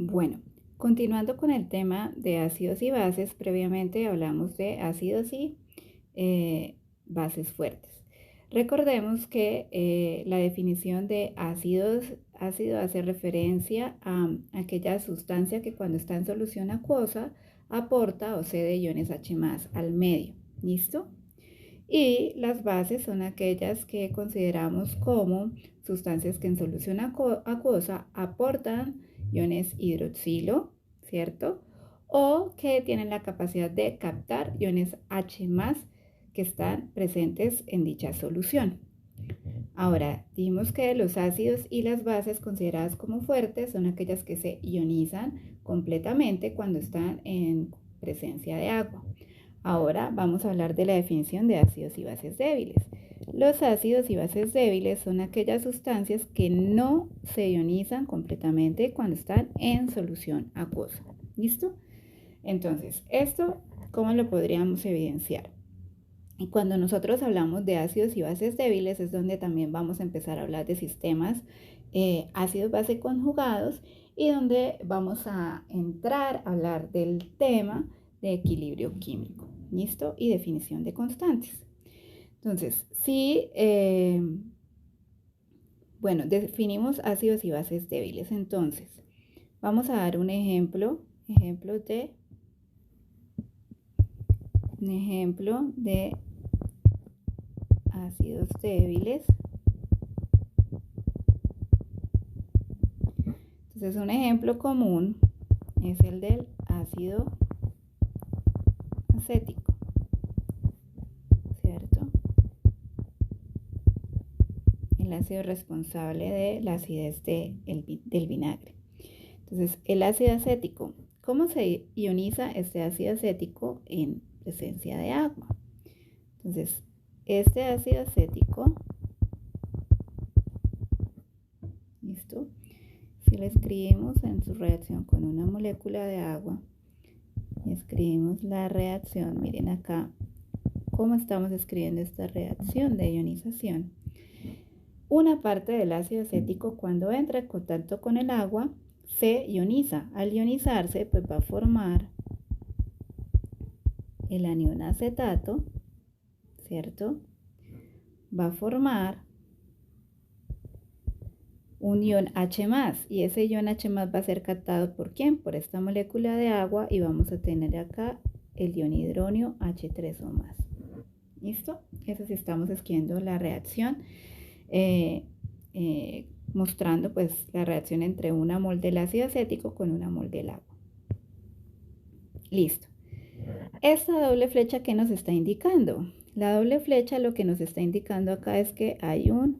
Bueno, continuando con el tema de ácidos y bases, previamente hablamos de ácidos y bases fuertes. Recordemos que la definición de ácido hace referencia a aquella sustancia que cuando está en solución acuosa aporta o cede iones H+ al medio. ¿Listo? Y las bases son aquellas que consideramos como sustancias que en solución acuosa aportan iones hidroxilo, ¿cierto? O que tienen la capacidad de captar iones H+ que están presentes en dicha solución. Ahora, dijimos que los ácidos y las bases consideradas como fuertes son aquellas que se ionizan completamente cuando están en presencia de agua. Ahora vamos a hablar de la definición de ácidos y bases débiles. Los ácidos y bases débiles son aquellas sustancias que no se ionizan completamente cuando están en solución acuosa. ¿Listo? Entonces, ¿esto cómo lo podríamos evidenciar? Y cuando nosotros hablamos de ácidos y bases débiles es donde también vamos a empezar a hablar de sistemas ácidos-base conjugados y donde vamos a entrar a hablar del tema de equilibrio químico, ¿listo? Y definición de constantes. Entonces, bueno, definimos ácidos y bases débiles. Entonces, vamos a dar un ejemplo de ácidos débiles. Entonces, un ejemplo común es el del ácido acético, ¿cierto? El ácido responsable de la acidez del vinagre. Entonces, el ácido acético, ¿cómo se ioniza este ácido acético en presencia de agua? Entonces, este ácido acético, ¿listo? Si lo escribimos en su reacción con una molécula de agua, escribimos la reacción, miren acá cómo estamos escribiendo esta reacción de ionización. Una parte del ácido acético cuando entra en contacto con el agua se ioniza. Al ionizarse, pues va a formar el anión acetato, ¿cierto? Va a formar un ion H+, y ese ion H+ va a ser captado ¿por quién? Por esta molécula de agua, y vamos a tener acá el ion hidronio H3O+. ¿Listo? Eso sí estamos escribiendo la reacción, mostrando pues la reacción entre una mol del ácido acético con una mol del agua. Listo. Esta doble flecha, ¿qué nos está indicando? La doble flecha lo que nos está indicando acá es que hay un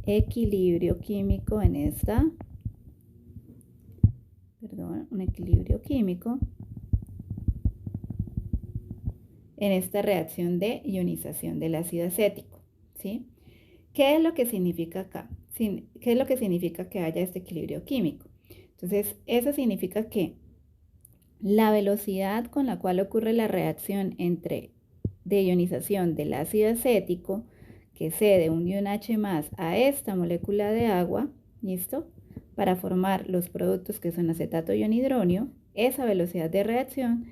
equilibrio químico en esta, un equilibrio químico en esta reacción de ionización del ácido acético, ¿sí? ¿Qué es lo que significa acá? ¿Qué es lo que significa que haya este equilibrio químico? Entonces, eso significa que la velocidad con la cual ocurre la reacción de ionización del ácido acético que cede un ion H+ a esta molécula de agua, ¿listo? Para formar los productos que son acetato y ion hidronio, esa velocidad de reacción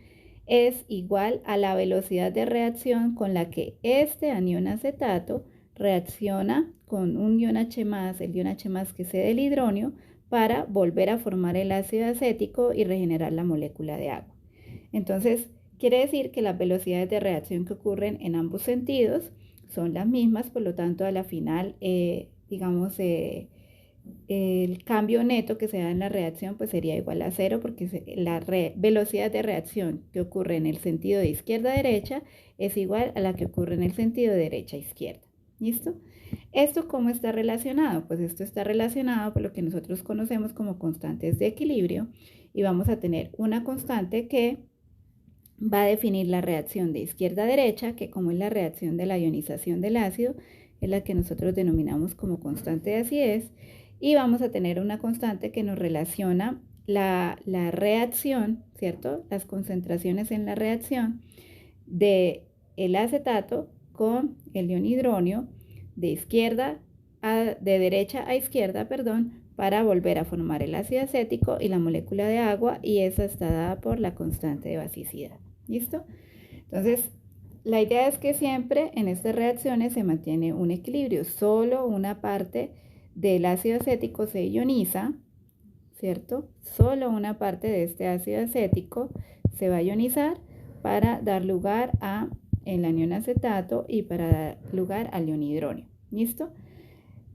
es igual a la velocidad de reacción con la que este anión acetato reacciona con un ion H+, el ion H+ que cede el hidronio, para volver a formar el ácido acético y regenerar la molécula de agua. Entonces, quiere decir que las velocidades de reacción que ocurren en ambos sentidos son las mismas, por lo tanto, a la final, el cambio neto que se da en la reacción pues sería igual a 0, porque la velocidad de reacción que ocurre en el sentido de izquierda a derecha es igual a la que ocurre en el sentido de derecha a izquierda. ¿Listo? ¿Esto cómo está relacionado? Pues esto está relacionado por lo que nosotros conocemos como constantes de equilibrio, y vamos a tener una constante que va a definir la reacción de izquierda a derecha, que como es la reacción de la ionización del ácido, es la que nosotros denominamos como constante de acidez, y vamos a tener una constante que nos relaciona la reacción, ¿cierto? Las concentraciones en la reacción de el acetato con el ion hidronio de derecha a izquierda, para volver a formar el ácido acético y la molécula de agua, y esa está dada por la constante de basicidad. ¿Listo? Entonces, la idea es que siempre en estas reacciones se mantiene un equilibrio. Solo una parte del ácido acético se ioniza, ¿cierto? Solo una parte de este ácido acético se va a ionizar para dar lugar a el anión acetato y para dar lugar al ion hidróneo. ¿Listo?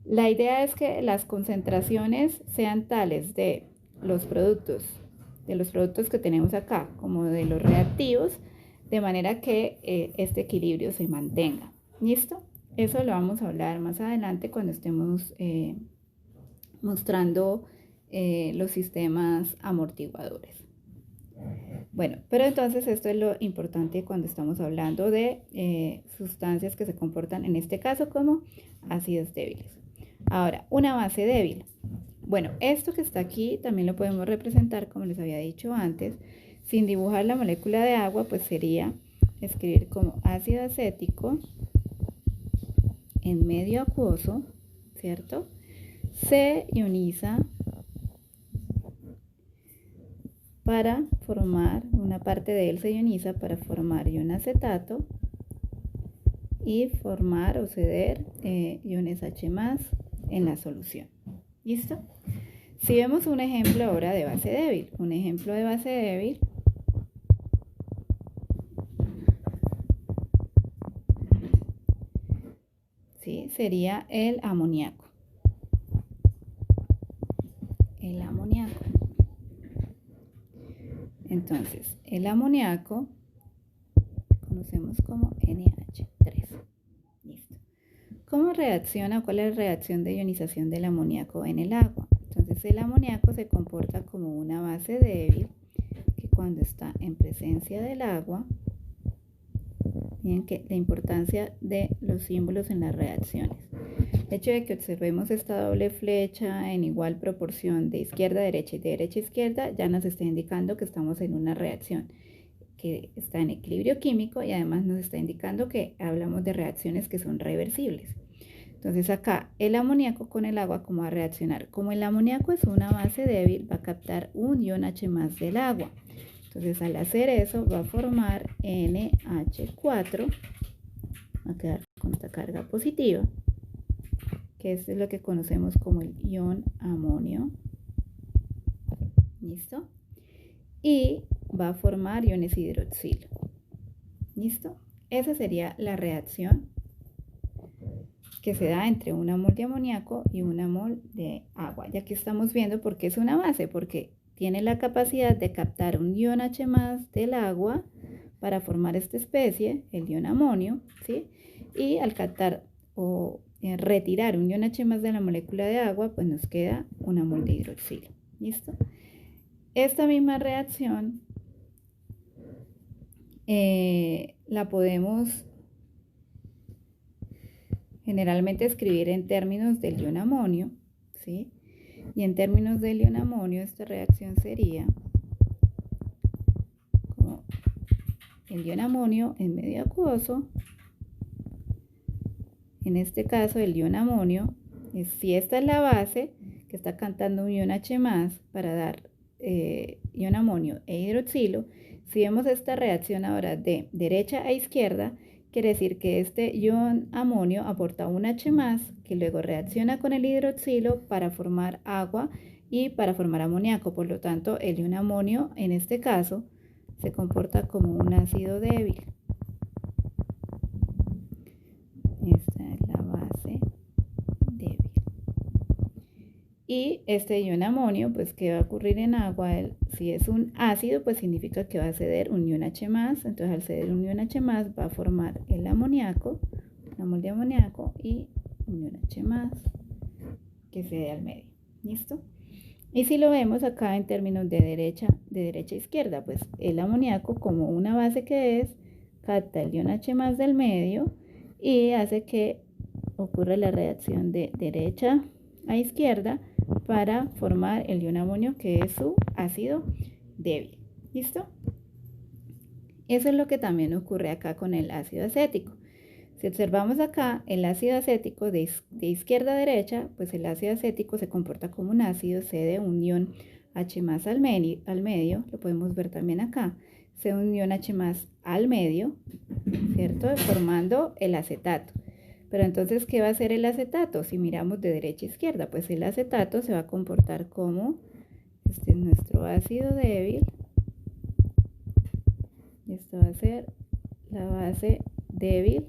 La idea es que las concentraciones sean tales de los productos que tenemos acá, como de los reactivos, de manera que este equilibrio se mantenga. ¿Listo? Eso lo vamos a hablar más adelante cuando estemos mostrando los sistemas amortiguadores. Bueno, pero entonces esto es lo importante cuando estamos hablando de sustancias que se comportan en este caso como ácidos débiles. Ahora, una base débil. Bueno, esto que está aquí también lo podemos representar, como les había dicho antes, sin dibujar la molécula de agua, pues sería escribir como ácido acético en medio acuoso, ¿cierto? Se ioniza para formar, una parte de él se ioniza para formar ion acetato y formar o ceder iones H+ en la solución. ¿Listo? Si vemos un ejemplo ahora de base débil, un ejemplo de base débil ¿sí? Sería el amoníaco. El amoníaco. Entonces, el amoníaco conocemos como NH3. Listo. ¿Cómo reacciona? ¿Cuál es la reacción de ionización del amoníaco en el agua? Entonces, el amoníaco se comporta como una base débil que cuando está en presencia del agua, miren que la importancia de los símbolos en las reacciones. El hecho de que observemos esta doble flecha en igual proporción de izquierda a derecha y de derecha a izquierda ya nos está indicando que estamos en una reacción que está en equilibrio químico y además nos está indicando que hablamos de reacciones que son reversibles. Entonces acá el amoníaco con el agua, ¿cómo va a reaccionar? Como el amoníaco es una base débil, va a captar un ion H+ del agua. Entonces al hacer eso va a formar NH4, va a quedar con esta carga positiva, que es lo que conocemos como el ion amonio. ¿Listo? Y va a formar iones hidroxilo. ¿Listo? Esa sería la reacción que se da entre una mol de amoníaco y una mol de agua. Ya que estamos viendo por qué es una base, porque tiene la capacidad de captar un ion H+ del agua para formar esta especie, el ion amonio, ¿sí? Y al captar o retirar un ion H+ de la molécula de agua, pues nos queda una mol de hidroxilo. ¿Listo? Esta misma reacción la podemos generalmente escribir en términos del ion amonio, ¿sí? Y en términos del ion amonio, esta reacción sería como el ion amonio en medio acuoso. En este caso, el ion amonio, si esta es la base, que está cantando un ion H+ para dar ion amonio e hidroxilo, si vemos esta reacción ahora de derecha a izquierda, quiere decir que este ion amonio aporta un H+, que luego reacciona con el hidroxilo para formar agua y para formar amoníaco. Por lo tanto, el ion amonio, en este caso, se comporta como un ácido débil. Esta es la base débil. Y este ion amonio, pues, ¿qué va a ocurrir en agua? Si es un ácido, pues significa que va a ceder un ion H+. Entonces, al ceder un ion H+, va a formar el amoníaco, la mol de amoníaco y un ion H+ que cede al medio. ¿Listo? Y si lo vemos acá en términos de derecha a izquierda, pues el amoníaco, como una base que es, capta el ion H+ del medio y hace que ocurra la reacción de derecha a izquierda para formar el ion amonio, que es su ácido débil. ¿Listo? Eso es lo que también ocurre acá con el ácido acético. Si observamos acá el ácido acético de izquierda a derecha, pues el ácido acético se comporta como un ácido, cede un ion H más al medio, lo podemos ver también acá, cede un ion H más al medio, ¿cierto? Formando el acetato. Pero entonces, ¿qué va a hacer el acetato? Si miramos de derecha a izquierda, pues el acetato se va a comportar como, este es nuestro ácido débil, y esto va a ser la base débil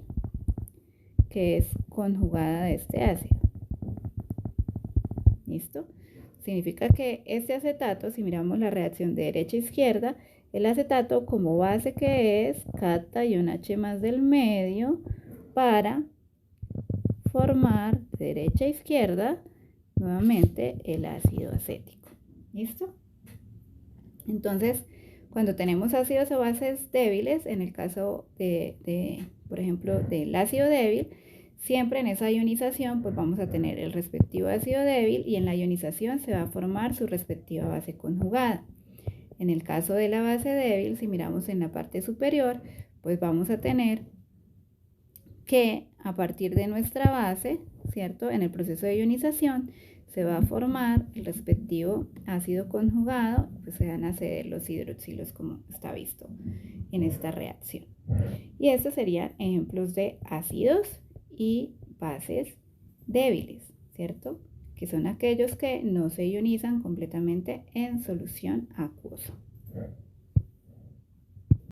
que es conjugada de este ácido. ¿Listo? Significa que este acetato, si miramos la reacción de derecha a izquierda, el acetato como base que es, capta ion H más del medio para formar de derecha a izquierda nuevamente el ácido acético. ¿Listo? Entonces, cuando tenemos ácidos o bases débiles, en el caso por ejemplo, del ácido débil, siempre en esa ionización pues vamos a tener el respectivo ácido débil y en la ionización se va a formar su respectiva base conjugada. En el caso de la base débil, si miramos en la parte superior, pues vamos a tener que a partir de nuestra base, ¿cierto? En el proceso de ionización se va a formar el respectivo ácido conjugado, pues se van a ceder los hidroxilos como está visto en esta reacción. Y estos serían ejemplos de ácidos y bases débiles, ¿cierto? Que son aquellos que no se ionizan completamente en solución acuosa.